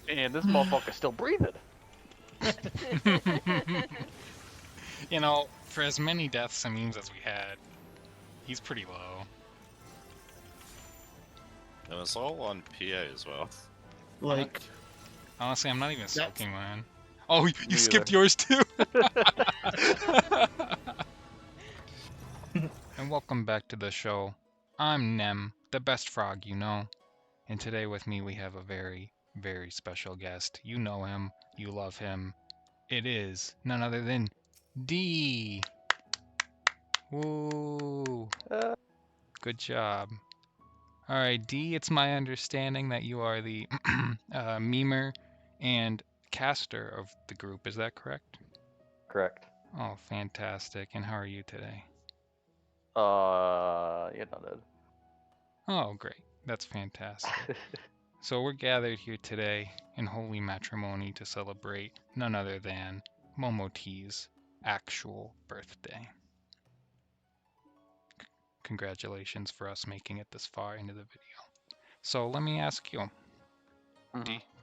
And this motherfucker's still breathing. You know, for as many deaths and memes as we had, he's pretty low. It was all on PA as well. Like, Honestly, I'm not even soaking mine. Oh, you Me skipped either. yours too! And welcome back to the show. I'm Nem, the best frog you know. And today with me we have a very, very special guest. You know him, you love him. It is none other than D. Woo! Good job. Alright, D, it's my understanding that you are the memer and caster of the group. Is that correct? Correct. Oh, fantastic. And how are you today? Dude. Oh, great. That's fantastic. So we're gathered here today in holy matrimony to celebrate none other than Momo T's actual birthday. Congratulations for us making it this far into the video. So let me ask you,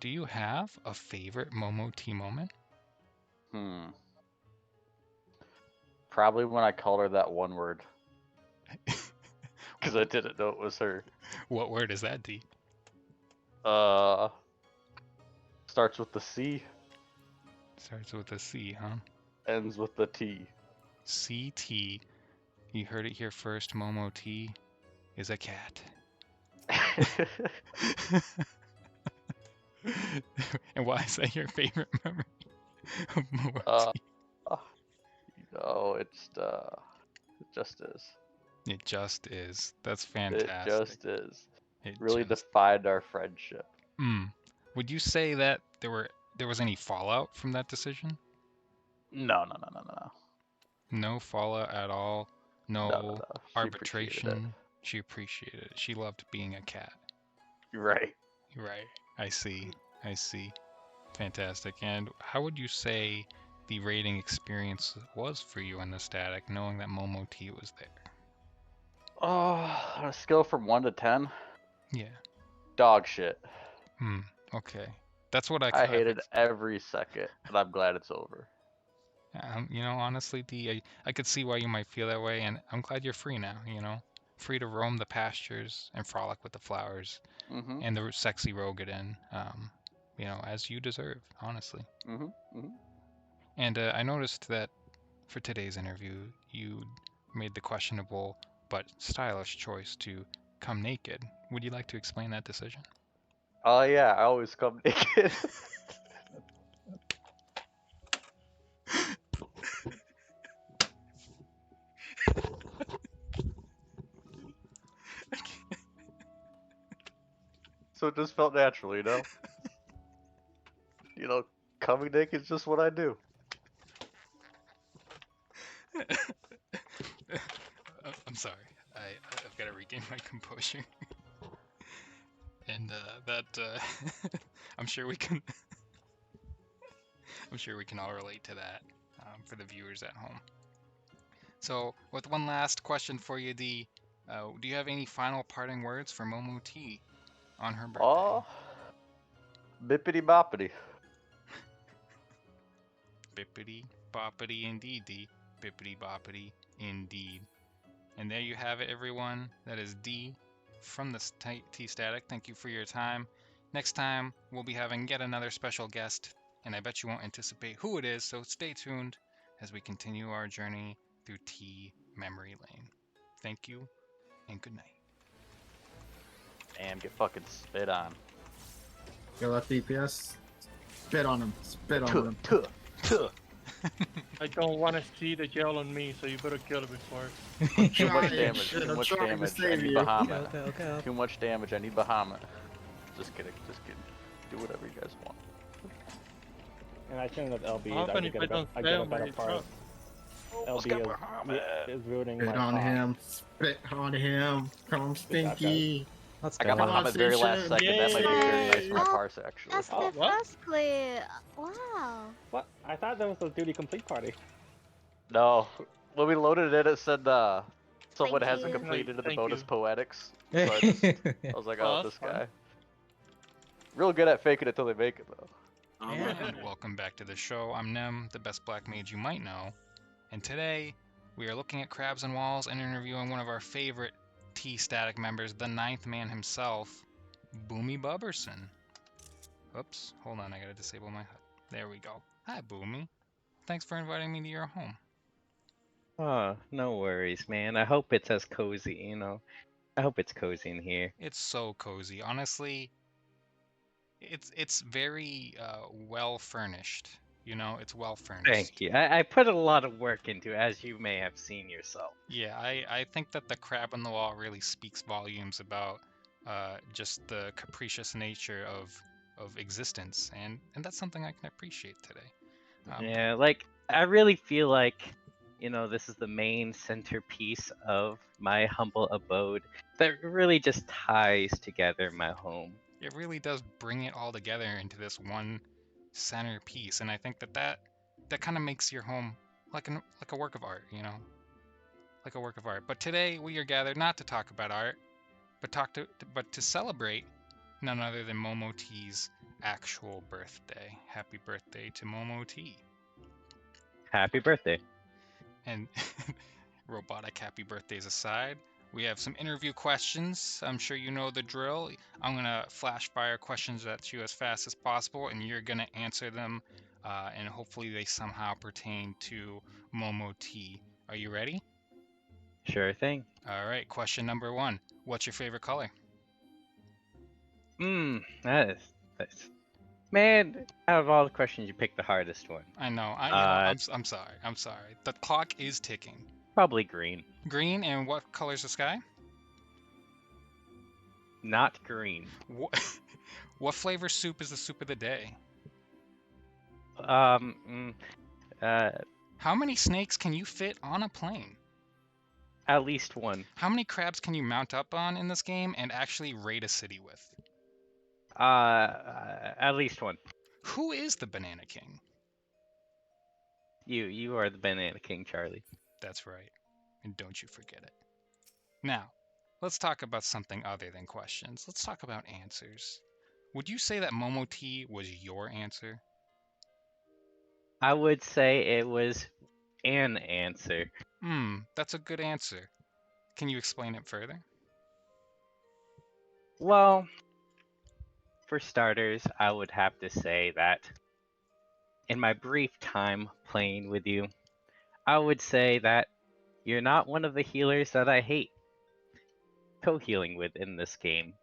do you have a favorite Momo T moment? Probably when I called her that one word. Because I didn't know it was her. What word is that, D? Starts with the C, Starts with a C, huh? ends with the T. CT. You heard it here first, Momo T is a cat. And why is that your favorite memory of Momo T? No, it just is. It just is. That's fantastic. It just is. It really just... defined our friendship. Would you say that there was any fallout from that decision? No. No fallout at all. No She arbitration. She appreciated it. She loved being a cat. Right. Right. I see. Fantastic. And how would you say the rating experience was for you in the static, knowing that Momo T was there? On a scale from 1 to 10? Yeah. Dog shit. Okay. That's what I hated every second, and I'm glad it's over. You know, honestly, D, I could see why you might feel that way, and I'm glad you're free now, you know? Free to roam the pastures and frolic with the flowers and the sexy Rogadin, you know, as you deserve, honestly. And I noticed that for today's interview, you made the questionable but stylish choice to come naked. Would you like to explain that decision? Oh yeah, I always come naked. So it just felt natural, you know? You know, coming naked is just what I do. I'm sorry. I've got to regain my composure. And I'm sure we can all relate to that for the viewers at home. So, with one last question for you, D, do you have any final parting words for Momo T on her birthday? Oh, bippity boppity. Bippity boppity indeed, D. Bippity boppity indeed. And there you have it, everyone. That is D from the T-Static. Thank you for your time. Next time, we'll be having yet another special guest, and I bet you won't anticipate who it is, so stay tuned as we continue our journey through T Memory Lane. Thank you, and good night. Damn, get fucking spit on. you left DPS? Spit on him. Spit on him. I don't want to see the gel on me, so you better kill it before. Too much damage. Too much damage. I need Bahamut. Okay. Too much damage. I need Bahamut. Just kidding. Do whatever you guys want. And I shouldn't have LB. How often if I don't I get fail a better my part. truck? LB is ruining Spit my on pop. him. Spit on him. Come stinky. Let's I got go. Bahamut very last second. That might be very nice for my Oh, parse, actually. That's Oh, the what? first clip. Wow. What? I thought that was the duty complete party. No. When we loaded it, it said someone Thank hasn't you. completed the Thank bonus you. poetics. So I was like, oh, Oh, this that's guy. Real good at faking it till they make it, though. And welcome back to the show. I'm Nem, the best black mage you might know. And today, we are looking at crabs and walls and interviewing one of our favorite T-Static members, the ninth man himself, Boomy Bubberson. Oops, hold on, I gotta disable my HUD. There we go. Hi, Boomy. Thanks for inviting me to your home. Oh, no worries, man. I hope it's as cozy, you know. I hope it's cozy in here. It's so cozy. Honestly, it's very well furnished. You know, it's well furnished. Thank you. I put a lot of work into it, as you may have seen yourself. Yeah, I think that the crab on the wall really speaks volumes about just the capricious nature of existence, and that's something I can appreciate today. Yeah, like, I really feel like, you know, this is the main centerpiece of my humble abode that really just ties together my home. It really does bring it all together into this one centerpiece, and I think that kind of makes your home like a work of art, you know, like a work of art. But today we are gathered not to talk about art, but to celebrate none other than Momo T's actual birthday. Happy birthday to Momo T. Happy birthday. And robotic happy birthdays aside, we have some interview questions. I'm sure you know the drill. I'm going to flash fire questions at you as fast as possible, and you're going to answer them, and hopefully they somehow pertain to Momo T. Are you ready? Sure thing. All right, question number 1. What's your favorite color? That's... Man, out of all the questions, you picked the hardest one. I know. I'm sorry. I'm sorry. The clock is ticking. Probably green. Green, and what color's the sky? Not green. What flavor soup is the soup of the day? How How many snakes can you fit on a plane? At least one. How many crabs can you mount up on in this game and actually raid a city with? At least one. Who is the Banana King? You are the Banana King, Charlie. That's right. And don't you forget it. Now, let's talk about something other than questions. Let's talk about answers. Would you say that Momo T was your answer? I would say it was an answer. That's a good answer. Can you explain it further? Well, for starters, I would have to say that in my brief time playing with you, I would say that you're not one of the healers that I hate co-healing with in this game.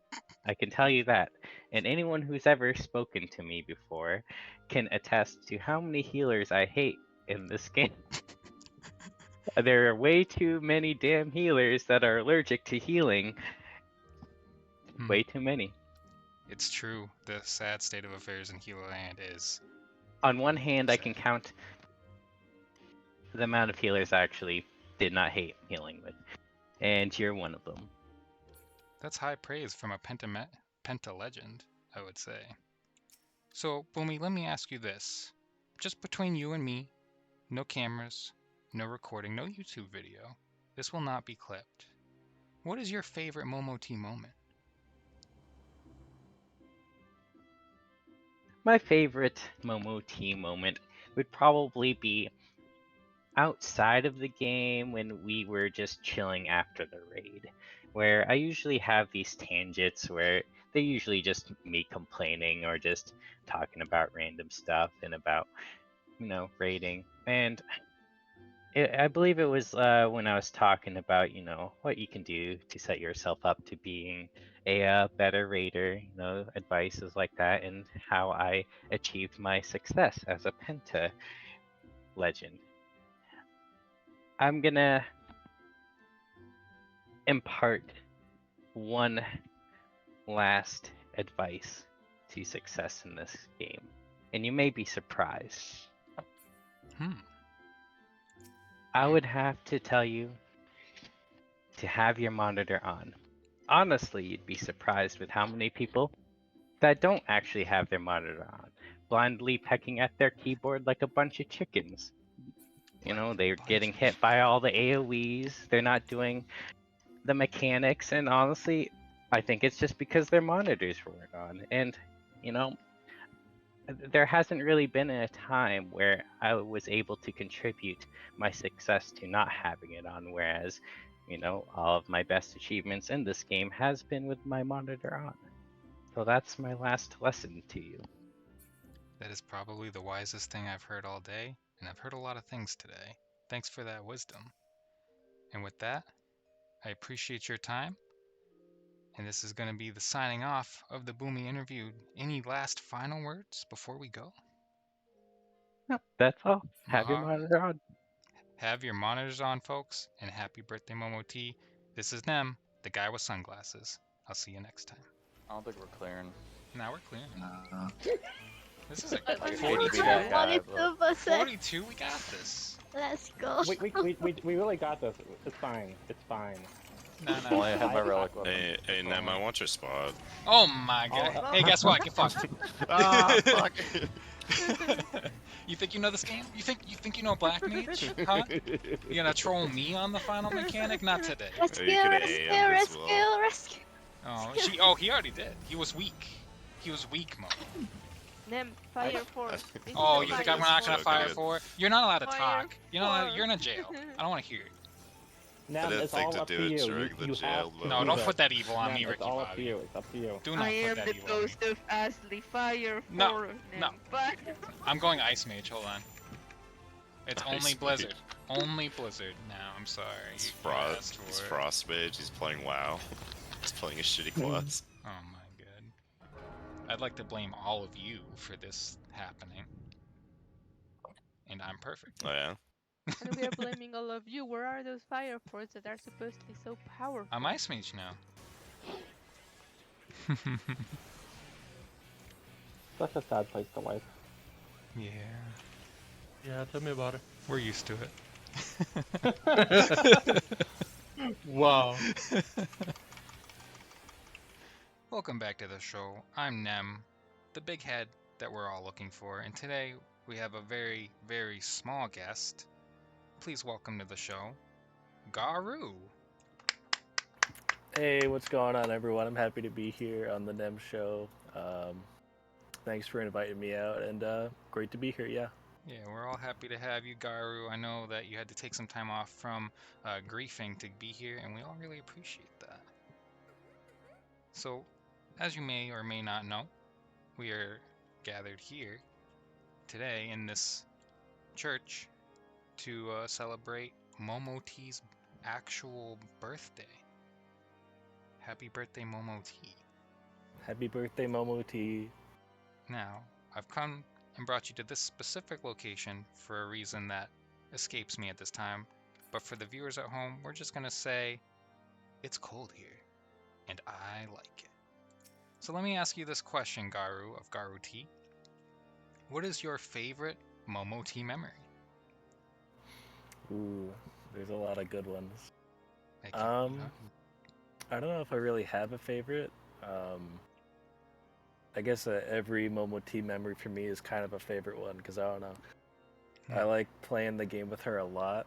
I can tell you that. And anyone who's ever spoken to me before can attest to how many healers I hate in this game. There are way too many damn healers that are allergic to healing. Way too many. It's true. The sad state of affairs in Healerland is... On one hand, I can count the amount of healers I actually did not hate healing with. And you're one of them. That's high praise from a Penta legend, I would say. So, Boomy, let me ask you this. Just between you and me, no cameras, no recording, no YouTube video. This will not be clipped. What is your favorite Momo T moment? My favorite Momo T moment would probably be outside of the game when we were just chilling after the raid, where I usually have these tangents where they're usually just me complaining or just talking about random stuff and about, you know, raiding. And I believe it was when I was talking about, you know, what you can do to set yourself up to being a better raider, you know, advices like that, and how I achieved my success as a Penta legend. I'm gonna impart one last advice to success in this game, and you may be surprised. I would have to tell you to have your monitor on. Honestly, you'd be surprised with how many people that don't actually have their monitor on, blindly pecking at their keyboard like a bunch of chickens. You know, they're getting hit by all the AoEs, they're not doing the mechanics, and honestly, I think it's just because their monitors weren't on. And you know, there hasn't really been a time where I was able to contribute my success to not having it on, whereas, you know, all of my best achievements in this game has been with my monitor on. So that's my last lesson to you. That is probably the wisest thing I've heard all day, and I've heard a lot of things today. Thanks for that wisdom. And with that, I appreciate your time. And this is going to be the signing off of the Boomy interview. Any last final words before we go? No, that's all. Have your All right. monitor on. Have your monitors on, folks, and happy birthday, Momo T. This is Nem, the guy with sunglasses. I'll see you next time. I don't think we're clearing. Now we're clearing. Uh, This is a I hate to be 42. that guy, but 42%. 42, we got this. Let's go. We really got this. It's fine. It's fine. No, only I no. had my relic weapon. Hey, Nem, I want your spot. Oh my god. Oh, Hey, guess what? Get fucked. Ah, fuck. You think you know this game? You think you know Black Mage? Huh? You gonna troll me on the final mechanic? Not today. Rescue, you could rescue, AM as rescue, well. rescue. He already did. He was weak. He was weak, Mo. Nem, fire four. This is Oh, the you think fire I'm not gonna So fire good. for? You're not allowed to Fire talk. You're not. for- You're in a jail. I don't want to hear it. Now didn't it's think all to up do to it you. during the You jail have mode. to No, do don't that. put that evil on Nem, me, it's Ricky all up to Bobby. you. It's up to you. Do not I put am that the evil on me. ghost of Ashley. Fire No, four. Nem. no. Fire. I'm going Ice Mage. Hold on. It's Ice only Mage. Blizzard. Only Blizzard. No, I'm sorry. He's You asked He's for it. Frost Mage. He's playing WoW. He's playing a shitty class. Oh my god. I'd like to blame all of you for this happening. And I'm perfect. Oh yeah. And we are blaming all of you. Where are those fire forts that are supposed to be so powerful? I'm Ice Mage now. Such a sad place to live. Yeah, Yeah, tell me about it. we're used to it. Wow. Welcome back to the show. I'm Nem, the big head that we're all looking for, and today we have a very, very small guest. Please welcome to the show, Garu. Hey, what's going on, everyone? I'm happy to be here on the NEM show. Thanks for inviting me out, and great to be here, yeah. Yeah, we're all happy to have you, Garu. I know that you had to take some time off from griefing to be here, and we all really appreciate that. So, as you may or may not know, we are gathered here today in this church to celebrate Momo T's actual birthday. Happy birthday, Momo T. Happy birthday, Momo T. Now, I've come and brought you to this specific location for a reason that escapes me at this time, but for the viewers at home, we're just gonna say it's cold here, and I like it. So let me ask you this question, Garu of Garu T. What is your favorite Momo T memory? Ooh, there's a lot of good ones. Like, you know, I don't know if I really have a favorite. I guess every Momo T memory for me is kind of a favorite one, because I don't know. I like playing the game with her a lot.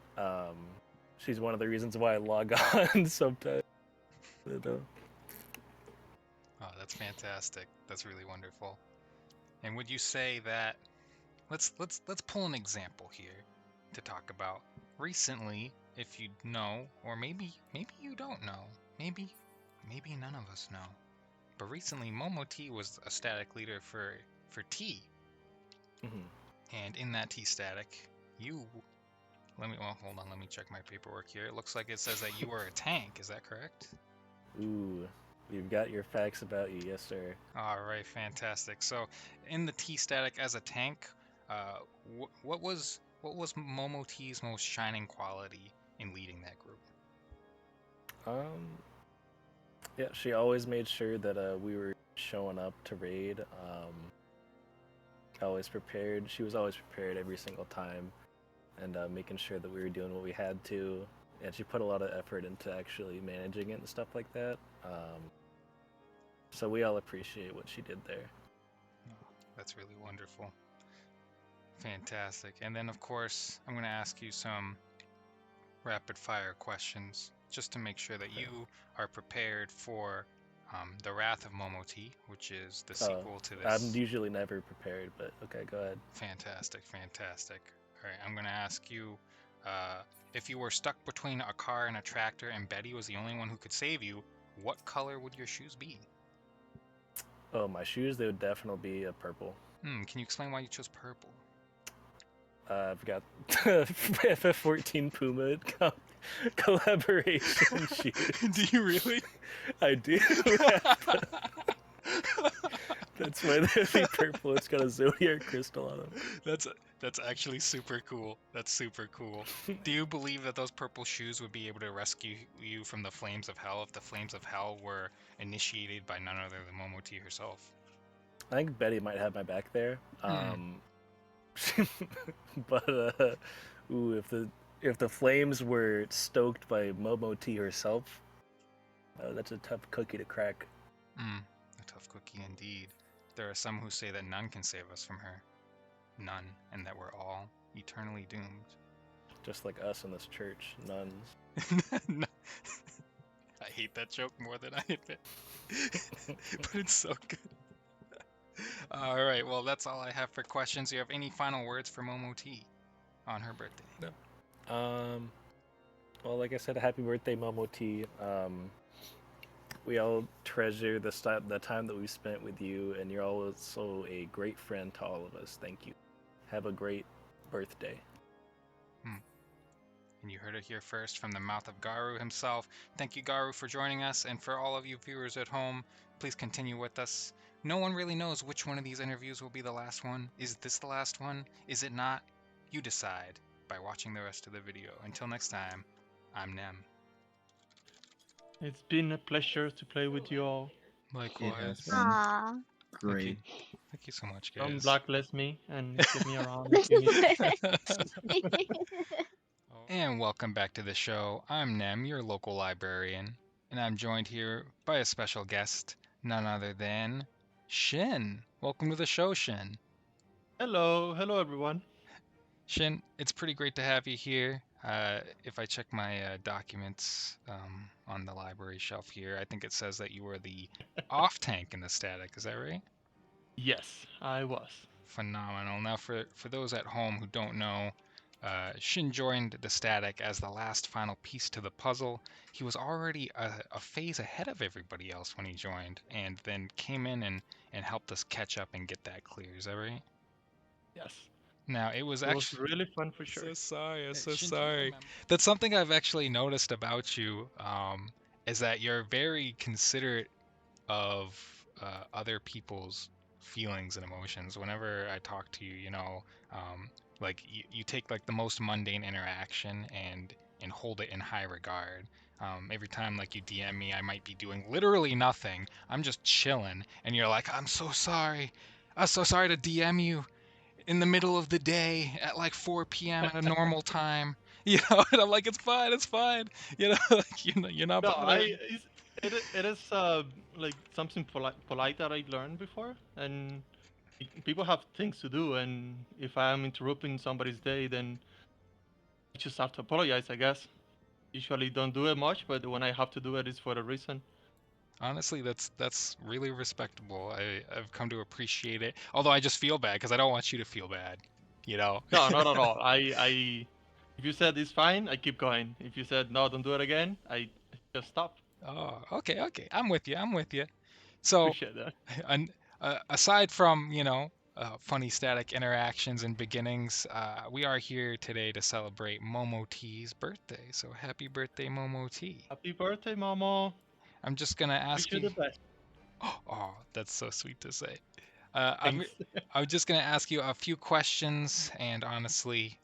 She's one of the reasons why I log on sometimes. I don't know. Oh, that's fantastic. That's really wonderful. And would you say that let's pull an example here to talk about. Recently, if you know, or maybe you don't know, maybe none of us know. But recently Momo T was a static leader for T. And in that T static, hold on, let me check my paperwork here. It looks like it says that you were a tank, is that correct? Ooh, you've got your facts about you, yes sir. Alright, fantastic. So, in the T static as a tank, what was Momo T's most shining quality in leading that group? Yeah, she always made sure that we were showing up to raid. Always prepared. She was always prepared every single time, and making sure that we were doing what we had to. And she put a lot of effort into actually managing it and stuff like that. So we all appreciate what she did there. Oh, that's really wonderful. Fantastic. And then, of course, I'm going to ask you some rapid fire questions just to make sure that you are prepared for The Wrath of Momoti, which is the Oh, sequel to this. I'm usually never prepared, but okay, go ahead. Fantastic, fantastic. All right, I'm gonna ask you, if you were stuck between a car and a tractor, and Betty was the only one who could save you, what color would your shoes be? Oh, my shoes, they would definitely be a purple. Can you explain why you chose purple? I've got FF14 Puma collaboration shoes. Do you really? I do. That's why they'd be purple. It's got a zodiac crystal on them. That's actually super cool. That's super cool. Do you believe that those purple shoes would be able to rescue you from the flames of hell if the flames of hell were initiated by none other than Momoti herself? I think Betty might have my back there. But ooh, if the flames were stoked by Momoti herself, that's a tough cookie to crack. A tough cookie indeed. There are some who say that none can save us from her. None, and that we're all eternally doomed. Just like us in this church, nuns. I hate that joke more than I admit. But it's so good. Alright, well that's all I have for questions. Do you have any final words for Momoti on her birthday? No. Well, like I said, happy birthday, Momoti. We all treasure the time that we spent with you, and you're also a great friend to all of us. Thank you. Have a great birthday. And you heard it here first from the mouth of Garu himself. Thank you, Garu, for joining us, and for all of you viewers at home, please continue with us. No one really knows which one of these interviews will be the last one. Is this the last one? Is it not? You decide by watching the rest of the video. Until next time, I'm Nem. It's been a pleasure to play with you all. Likewise. Aww. Great. Thank you so much, Don't guys. blacklist me and get me around if you need. And welcome back to the show. I'm Nem, your local librarian, and I'm joined here by a special guest, none other than Shin. Welcome to the show, Shin. Hello everyone. Shin, it's pretty great to have you here. If I check my documents on the library shelf here, I think it says that you were the off tank in the static. Is that right? Yes, I was. Phenomenal. Now, for those at home who don't know, Shin joined the static as the last final piece to the puzzle. He was already a phase ahead of everybody else when he joined, and then came in and helped us catch up and get that clear. Is that right? Yes. Now, it was It was actually really fun for sure. so sorry. I'm so sorry. That's something I've actually noticed about you, is that you're very considerate of other people's feelings and emotions. Whenever I talk to you, like you take like the most mundane interaction and hold it in high regard. Every time like you DM me, I might be doing literally nothing. I'm just chilling, and you're like, "I'm so sorry. I'm so sorry to DM you in the middle of the day at like 4 p.m. at a normal time." And I'm like, it's fine. Like, you're not No, bothering. it is like something polite that I learned before, and people have things to do, and if I am interrupting somebody's day, then I just have to apologize, I guess. Usually don't do it much, but when I have to do it, it's for a reason. Honestly, that's really respectable. I've come to appreciate it. Although I just feel bad because I don't want you to feel bad. No, not at all. I if you said it's fine, I keep going. If you said no, don't do it again, I just stop. Oh, okay. I'm with you. So, Appreciate that. and aside from funny static interactions and beginnings, we are here today to celebrate Momo T's birthday. So happy birthday, Momo T. Happy birthday, Momo. I'm just gonna ask Wish you the best. Oh, that's so sweet to say. I'm just gonna ask you a few questions, and honestly,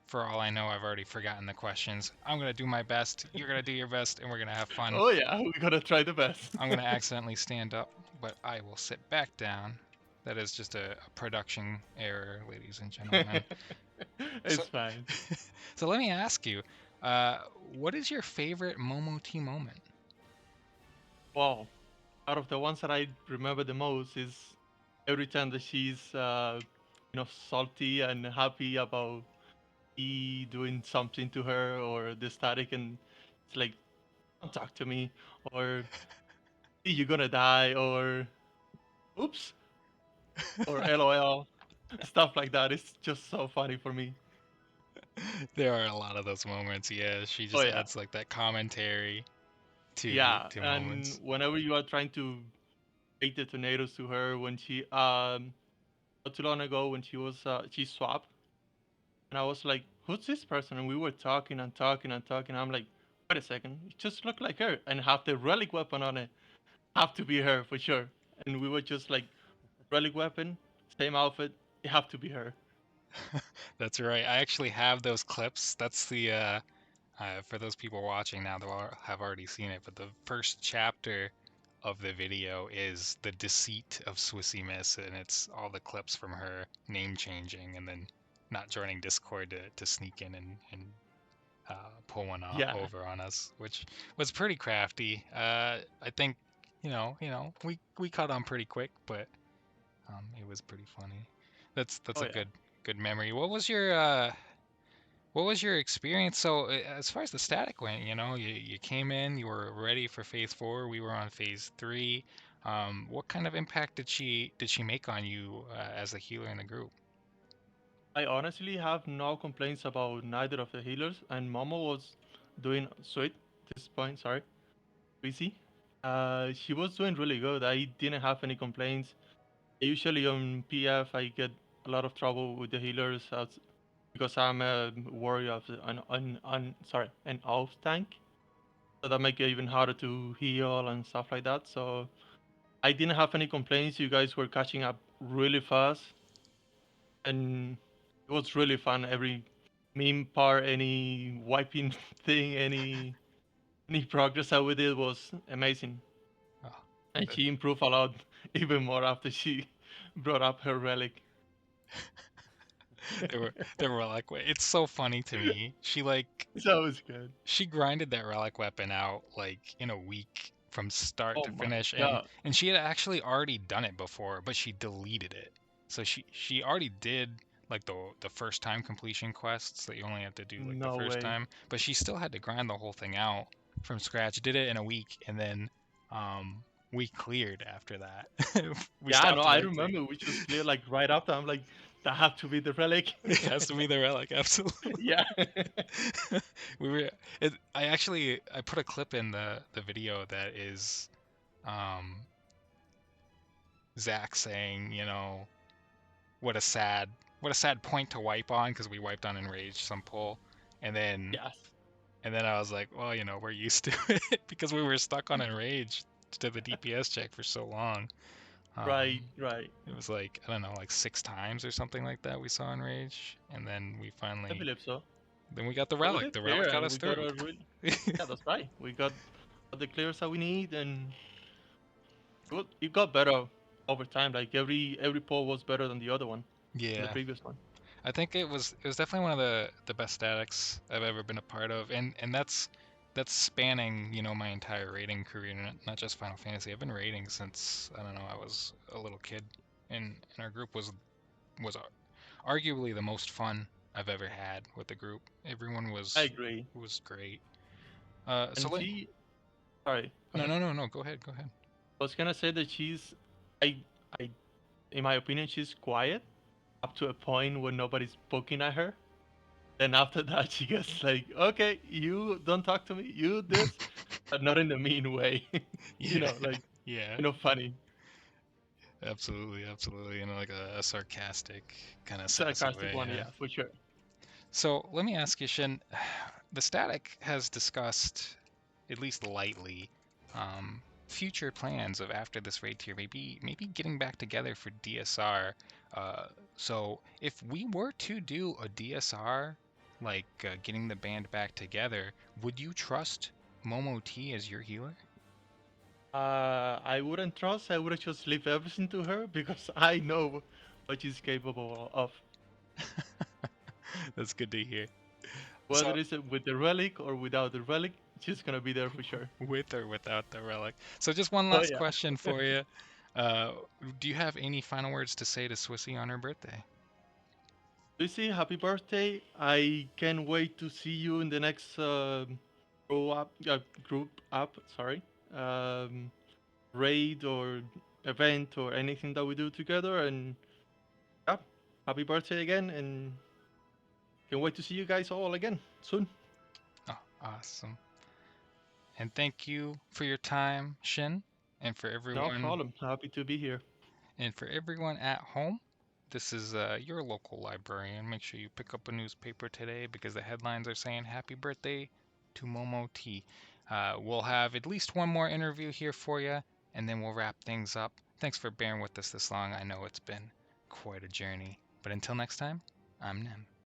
for all I know, I've already forgotten the questions. I'm gonna do my best. You're gonna do your best, and we're gonna have fun. Oh yeah, we gotta try the best. I'm gonna accidentally stand up, but I will sit back down. That is just a production error, ladies and gentlemen. It's fine. So let me ask you, what is your favorite Momo T moment? Wow. Out of the ones that I remember the most is every time that she's salty and happy about me doing something to her or the static, and it's like, don't talk to me, or you're gonna die, or oops, or LOL, stuff like that. It's just so funny for me. There are a lot of those moments. Yeah, she Oh just yeah, adds like that commentary yeah. to And moments. whenever you are trying to take the tornadoes to her, when she not too long ago when she swapped, and I was like, who's this person? And we were talking and talking and talking. I'm like, wait a second, it just looked like her, and have the relic weapon on it. Have to be her for sure. And we were just like, relic weapon, same outfit, it have to be her. That's right. I actually have those clips. That's the for those people watching now, have already seen it. But the first chapter of the video is the deceit of Swissie Miss, and it's all the clips from her name changing and then not joining Discord to sneak in and pull one Yeah. over on us, which was pretty crafty. I think we caught on pretty quick, but it was pretty funny. That's Oh a yeah. good memory. What was your experience? So as far as the static went, you came in, you were ready for phase 4. We were on phase 3. What kind of impact did she make on you as a healer in the group? I honestly have no complaints about neither of the healers, and Momo was doing sweet at this point. Sorry, busy. She was doing really good. I didn't have any complaints. Usually on PF, I get a lot of trouble with the healers because I'm a warrior of an off tank. So that make it even harder to heal and stuff like that. So I didn't have any complaints. You guys were catching up really fast, and it was really fun. Every meme part, any wiping thing, any progress that we did was amazing. Oh, And good. she improved a lot, even more after she brought up her relic. They were like, it's so funny to me. So it's good. She grinded that relic weapon out like in a week from start Oh to my finish, god. and she had actually already done it before, but she deleted it. So she already did like the first time completion quests that you only have to do like the No first way. time, but she still had to grind the whole thing out from scratch. Did it in a week, and then um we cleared after that. We Yeah, no, stopped I waiting. remember we just cleared like right after. I'm like, that have to be the relic. It has to be the relic, absolutely. Yeah. We were I put a clip in the video that is um Zach saying, what a sad point to wipe on, because we wiped on Enraged some pull, and then Yes. I was like, well, we're used to it because we were stuck on Enraged to the DPS check for so long. Right, right. It was like, I don't know, like 6 times or something like that we saw Enraged, and then we I finally believe so. got the So we relic. did The clear, relic got and us we got through. a really. Yeah, that's right. We got the clears that we need, and it got better over time. Like every poll was better than the other one, than the Yeah. previous one. I think it was definitely one of the best statics I've ever been a part of, and that's spanning my entire raiding career, not just Final Fantasy. I've been raiding since, I don't know, I was a little kid, and our group arguably the most fun I've ever had with the group. Everyone I agree. was great. So And she, sorry, go ahead. no, go ahead. I was gonna say that I, I, in my opinion, she's quiet up to a point where nobody's poking at her. Then after that, she gets like, okay, you don't talk to me, you this, but not in the mean way. Yeah. Like, Yeah. funny. Absolutely, like a sarcastic kind of sassy Sarcastic way. one, Yeah. yeah, for sure. So let me ask you, Shin. The Static has discussed, at least lightly, future plans of after this raid tier, maybe getting back together for DSR. So if we were to do a DSR, like getting the band back together, would you trust Momo T as your healer? I wouldn't trust. I would just leave everything to her because I know what she's capable of. That's good to hear. Whether it's with the relic or without the relic, she's gonna be there for sure. With or without the relic. So just one Oh, last yeah. question for you. Do you have any final words to say to Swissie on her birthday? Lucy, happy birthday! I can't wait to see you in the next group up. Sorry. raid or event or anything that we do together. And yeah, happy birthday again, and can't wait to see you guys all again soon. Oh, awesome. And thank you for your time, Shin, and for No everyone problem. Happy to be here. and for everyone at home. This is your local librarian. Make sure you pick up a newspaper today because the headlines are saying happy birthday to Momo T. We'll have at least one more interview here for you, and then we'll wrap things up. Thanks for bearing with us this long. I know it's been quite a journey. But until next time, I'm Nem.